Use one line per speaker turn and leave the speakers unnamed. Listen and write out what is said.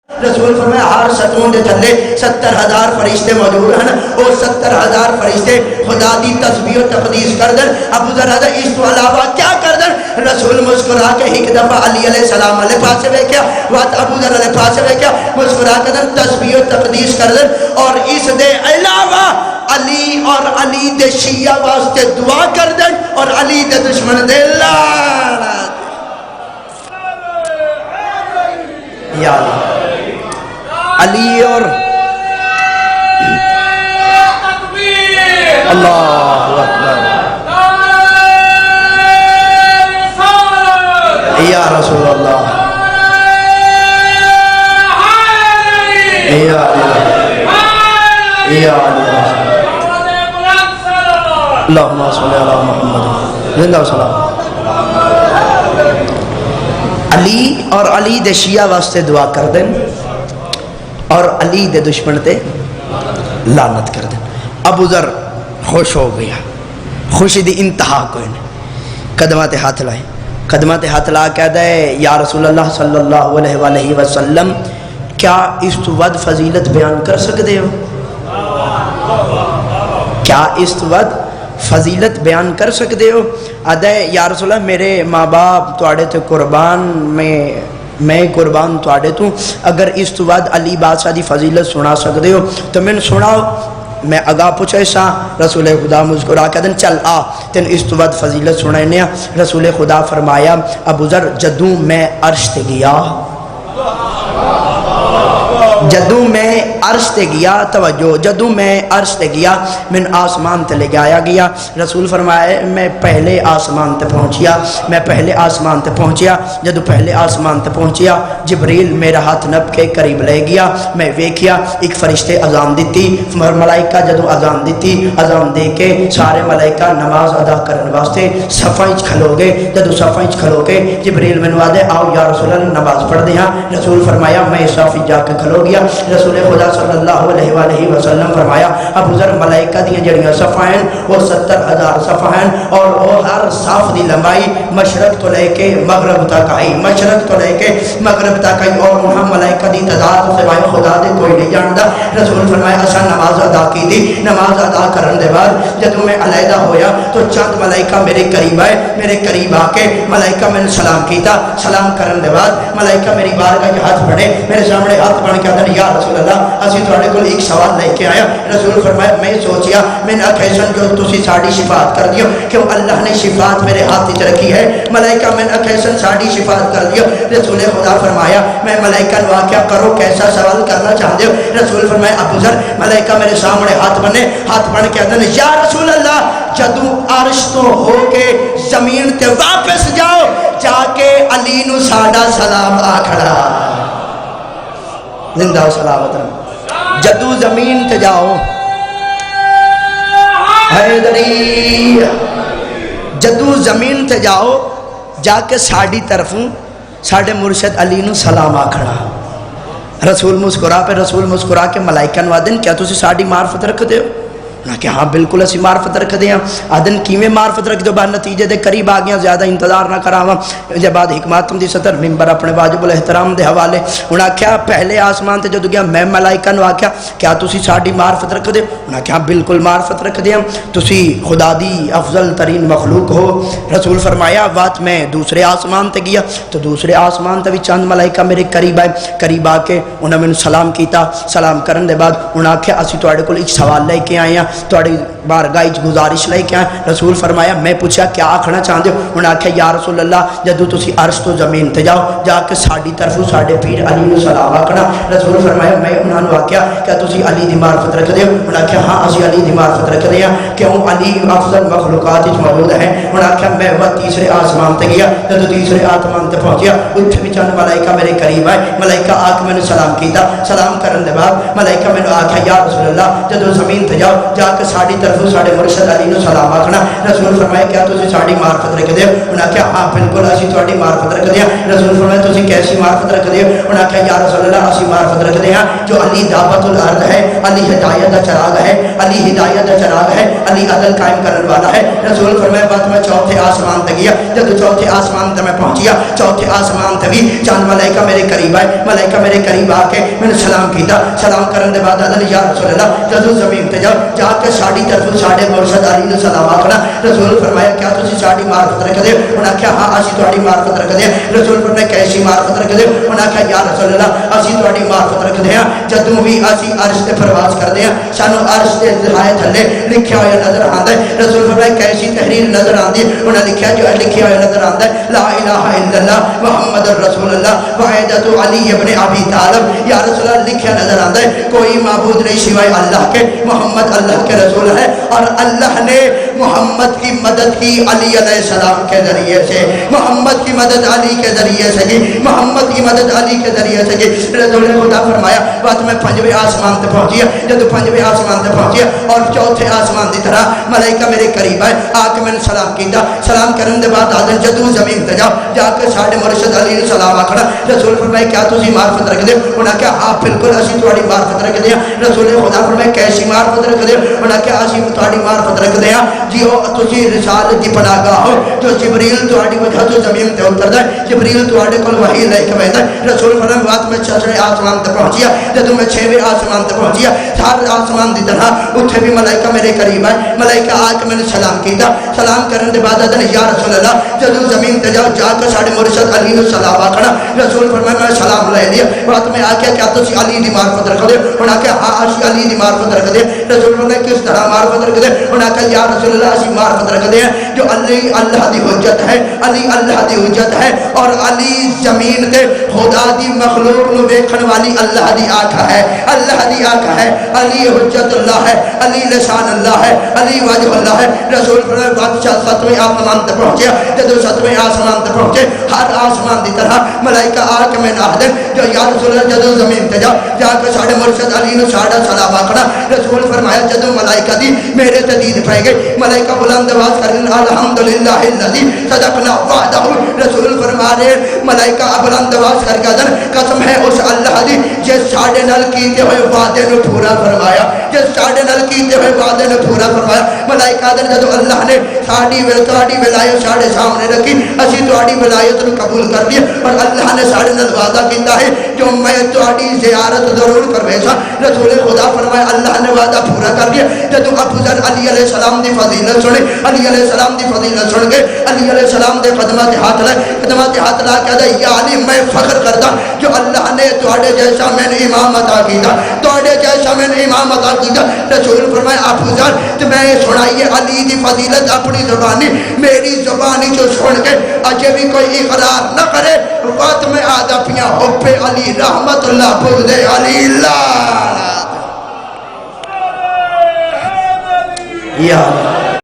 رسول فرمایا ہر ستون دے تھلے 70,000 فرشتے موجود ہیں اور 70,000 فرشتے خدا دی تسبیح و تقدیس کر دیں. ابو ذر حضرت اس تو علاوہ کیا کر دیں؟ رسول مسکرا کے ایک دفعہ علی علیہ السلام علیہ پاسے بے کیا وات ابو ذر علیہ پاسے بے کیا مسکرا کے دیں تسبیح و تقدیس کر دیں. اور اس دے علاوہ علی اور علی دے شیعہ واسطے دعا کر دیں اور علی دے دشمن دے لعنت. یا علی اور اللہ اکبر یا رسول اللہ یا اللہم صلی علی محمد زندہ و سلام. علی اور علی دے شیعہ واسطے دعا کر دیں اور علی دے دشمن تے لعنت کر دیں. ابو ذر خوش ہو گیا, خوشی دی انتہا کوئی نہیں. قدمات ہاتھ لائے, قدمات ہاتھ لا کہہ دے یا رسول اللہ صلی اللہ علیہ وآلہ وسلم کیا اس تو ود فضیلت بیان کر سکتے ہو؟ کیا اس تو ود فضیلت بیان کر سکتے ہو؟ آدھے یا رسول اللہ میرے ماں باپ توڑے تے قربان, میں قربان توڑے تو, اگر اس تو بعد علی بادشاہ دی فضیلت سنا سکتے ہو تو میں سناؤ. میں اگاہ پوچھے سا رسول خدا مسکرا کے دن چل آ تین اس تو بعد فضیلت سنائنے. رسول خدا فرمایا ابو ذر جدوں میں عرش تے گیا, جدوں میں عرش تے گیا, توجہ, جدوں میں عرش تے گیا من آسمان تے لے گایا گیا. رسول فرمایا میں پہلے آسمان تے پہنچیا, میں پہلے آسمان تے پہنچیا. جدوں پہلے آسمان تے پہنچیا جبریل میرا ہاتھ نپ کے قریب لے گیا. میں ویکھیا ایک فرشتے اذان دیتی, ملائکہ جدوں اذان دیتی, اذان دے کے سارے ملائکہ نماز ادا کرنے واسطے صفاں وچ کھلو گئے. جدوں صفاں وچ کھلو گئے جبریل مینوں آدے آؤ یا رسول اللہ نماز پڑھ دے ہاں. رسول فرمایا میں صف وچ جا کے کھلو گیا. رسول خدا صلی اللہ علیہ وآلہ وسلم فرمایا ابو ذر ملائکہ دی جڑیاں صفاں ہیں وہ 70,000 صفاں ہیں اور وہ ہر صف دی لمبائی مشرق تو لے کے مغرب تک آئی, مشرق تو لے کے مغرب تک آئی. اور وہاں ملائکہ دی تعداد سوائے خدا دے کوئی نہیں جانتا. رسول فرمایا اسا نماز ادا کی دی. نماز ادا کرن دے بعد جدوں میں علیحدہ ہویا تو چند ملائکہ میرے قریب آئے. میرے قریب آ کے ملائکہ میں نے سلام کیتا. سلام کرن دے بعد ملائکہ میری بارگاہ کے ہاتھ بڑھے, میرے سامنے ہاتھ بڑھ کے کہتے یا رسول اللہ اسی تھوڑے کو ایک سوال لے کے آیا. رسول فرمایا میں سوچیا میں نہ کیسن جو تسی ساڑی شفاعت کر دیو کہ اللہ نے شفاعت میرے ہاتھ وچ رکھی ہے. ملائکہ میں نہ کیسن ساڑی شفاعت کر دیو. رسول خدا فرمایا میں ملائکہ نو آکھیا کرو کیسا سوال کرنا چاہتے ہو؟ رسول فرمایا ابو ذر ملائکہ میرے سامنے ہاتھ بنے, ہاتھ بن کے کہتے ہیں یا رسول اللہ جدوں عرش تو ہو کے زمین تے واپس جاؤ جا کے علی نو ساڈا سلام آکھڑا. زندہ و سلامت رہو. جدو زمین تے جاؤ حیدری, جدو زمین تے جاؤ جا کے ساڑی طرفوں ساڑے مرشد علی نو سلام آکھڑا. رسول مسکرا پہ رسول مسکرا کے ملائکہ نو آدن کیا تسی ساڑی معرفت رکھ دے ہو؟ نہ کہ ہاں بالکل اسی معرفت رکھ دے ہیں. آدن کیویں معرفت رکھ دو بعد نتیجے دے قریب آ گیا, زیادہ انتظار نہ کراواں. جب بعد حکماتم دی سطر ممبر اپنے واجب الاحترام دے حوالے انہاں کیا پہلے آسمان تے جدو گیا میں ملائکہ نو آکھیا کیا تسی ساڑی معرفت رکھ دے؟ انہاں کیا بالکل معرفت رکھ دے ہم, تسی خدا دی افضل ترین مخلوق ہو. رسول فرمایا وات میں دوسرے آسمان تے گیا تو دوسرے آسمان تے بھی چند ملائکہ میرے قریب آئے. قریب آ کے انہاں میں سلام کیتا. سلام کرن دے بعد انہاں آکھیا اسی تواڈے کول ایک سوال لے کے آئے ہیں, تواڈی بارگاہ گزارش لے کے آئے. رسول فرمایا میں پوچھا کیا آکھنا چاہتے ہو؟ انہوں نے آکھا یا رسول اللہ جدو تسی عرش تو زمین تے جاؤ جا کے ساڑی طرفوں ساڑے پیر علی نو سلام آکھنا. رسول فرمایا میں انہوں نے آکھیا کیا تسی علی دی معرفت رکھ دے ہو؟ انہوں نے آکھا ہاں اسی علی دی معرفت رکھ دے ہیں کیوں علی افضل مخلوقات وچ موجود ہیں. انہوں نے آکھا میں وہ تیسرے آسمان تے گیا, جدو تیسرے آسمان تے پہنچیا اتھے بھی چند ملائکہ میرے قریب آئے. ملائکہ آ کے میں نے سلام کیتا. سلام کرن دے بعد ملائکہ میں نے آکھا یا رسول اللہ جدو زمین تے جاؤ جا کے ساڑی طرف तरफों साढ़े मुर्शद अली नूं सलाम आखना। रसूल फरमाया क्या तुसीं साडी मार्फत रखदे हो? उन्हें आख्या हाँ बिल्कुल असीं तुहाडी मार्फत रखदे हां। रसूल फरमाया तुसीं कैसी मार्फत रखदे हो? उन्हें आख्या या रसूल अल्लाह असीं मार्फत रखदे हां जो अली दावतुल अर्द है, अली हिदायत दा चराग है, अली हिदायत दा चराग है, अली अदल कायम करने वाला है। रसूल फरमाया बात मैं चौथे आसमान तक गया, जब चौथे आसमान तक मैं पहुंचिया, चौथे आसमान तक भी चंद मलाइका मेरे करीब आए, मलाइका मेरे करीब आके मैंने सलाम किया। सलाम करने के बाद अदल या रसूल अल्लाह जदों जमीन ते जाओ जाके साडी तरफ साडे मुर्शद अली नूं सलाम आखना। रसूल फरमाया क्या तुसीं साडी मार्फत रखदे हो? उन्हें आख्या हाँ असीं तुहाडी मार्फत रखदे हां। रसूल फरमाया कैसी मार्फत रखदे हो? उन्हें आख्या या रसूल अल्लाह असीं तुहाडी मार्फत रखदे हां जदों भी असीं अर्श ते परवाज़ करदे हां सानूं अर्श दे ज़हाए थल्ले लिखिया होया नजर आंदा है। रसूल फरमाया कैसी तहरीर नजर आंदी? उन्हें लिखिया जो लिखिया होया नजर आंदा है ला इलाहा इल्लल्लाह मुहम्मदुर रसूलुल्लाह वहदतु अली इब्न अबी तालिब। या रसूल अल्लाह लिखिया नजर आंदा है कोई माबूद नहीं सिवाय अल्लाह के, मोहम्मद अल्लाह के रसूल है और अल्लाह ने मोहम्मद की मदद की अली अलैहिस्सलाम के जरिए से, मोहम्मद की मदद अली के जरिए से की, मोहम्मद की मदद अली के जरिए से की। रसूल ने खुदा फरमाया बात मैं पंजवें आसमान तक पहुंची, जब पंजवें आसमान तक पहुंची और चौथे आसमान की तरह मलाइका मेरे करीब आए आके मैंने सलाम किया। सलाम करने के बाद आदम जदों जमीन ते जाओ जाके साडे मुर्शद अली नूं सलाम आखना। रसूल फरमाया क्या तुसीं मार्फत रखदे हो? उन्हें आख्या हाँ बिल्कुल असीं तुहाडी मार्फत रखदे हां। रसूल ने खुदा फरमाया कैसी मार्फत रखदे हो? उन्हें आख्या असीं तुहाडी मार्फत रखदे हां जी ओ तुसीं रिसालत दी पनाहगाह हो जो जिबरील तुहाडी वजह तो जमीन ते उतरदा है, जिबरील तुहाडे कोल वही लेके बैठदा है। रसूल फरमाया बात मैं छठवें आसमान तक पहुंचिया, जदों मैं छेवें आसमान तक पहुंचिया हर आसमान की तरह उत्थे भी मलाइका मेरे करीब आए, मलाइका आके मैंने सलाम किया। सलाम करने के बाद अदन या रसूल अल्लाह जदों जमीन ते जाओ जाके साडे मुर्शद अली नूं सलाम आखना। रसूल फरमाया मैं सलाम ले लिया। बात में आख्या क्या तुसीं अली दी मार्फत रखदे हो? उन्हें आख्या हाँ असीं अली दी मार्फत रखदे। रसूल फरमाया किस तरह मार्फत रखदे? उन्हें आख्या या रसूल अल्लाह असीं मार्फत रखदे हैं जो अली अल्लाह दी हुज्जत है, अली अल्लाह दी हुज्जत है और अली जमीन ते खुदा दी मखलूक नूं वेखण वाली अल्लाह दी आंख है, अल्लाह दी आंख है। अली हुज्जतुल्लाह है, अली लिसान अल्लाह है, अली वजह अल्लाह है। रसूल फरमाया बादशाह सतवें आसमान तक पहुंचे, जदों सतवें आसमान तक पहुंचे हर आसमान की तरह मलाइका आके मैं आखदे जो या रसूल अल्लाह जदों जमीन ते जाओ जाके साडे मुर्शद अली नूं साडा सलाम आखना। रसूल फरमाया जदों मलाइका दी मेरे ते दीद पै गई, मलाइका बुलंद आवाज करन अल्हम्दुलिल्लाहिल्लज़ी सदकना वअदहु। रसूल फरमा रहे मलाइका बुलंद आवाज करके आदन कसम है उस अल्लाह दी जिस साडे नाल कीते होए वादे नूं पूरा फरमाया, जिस साडे नाल कीते होए वादे नूं पूरा फरमाया। मलाइका आदन जदों अल्लाह ने साडी विलायत साडे सामने रखी असीं तुहाडी विलायत नूं कबूल कर लिया और अल्लाह ने साडे नाल वादा कीता है जो मैं तुहाडी ज़ियारत जरूर करवेगा। रसूल खुदा फरमाया अल्लाह ने वादा पूरा कर लिया। जदों अबू ज़र अली अलैहिस्सलाम दी फजीलत सुने, अली अलैहिस्सलाम दी फजीलत सुन के अली अलैहिस्सलाम दे कदमां ते हाथ ला कहदा या अली मैं फख्र करदा जो अल्लाह ने तुहाडे जैसा मैंने इमाम अता कीता, तुहाडे जैसा मैंने इमाम अता कीता। रसूल फरमाया अबू ज़र ते मैं सुनाइए अली दी फजीलत अपनी ज़ुबानी मेरी ज़ुबानी जो सुन के अजे भी कोई इकरार न करे बात में आदा पिया हुब्बे अली रहमतुल्लाह बुग़्ज़े अली ला या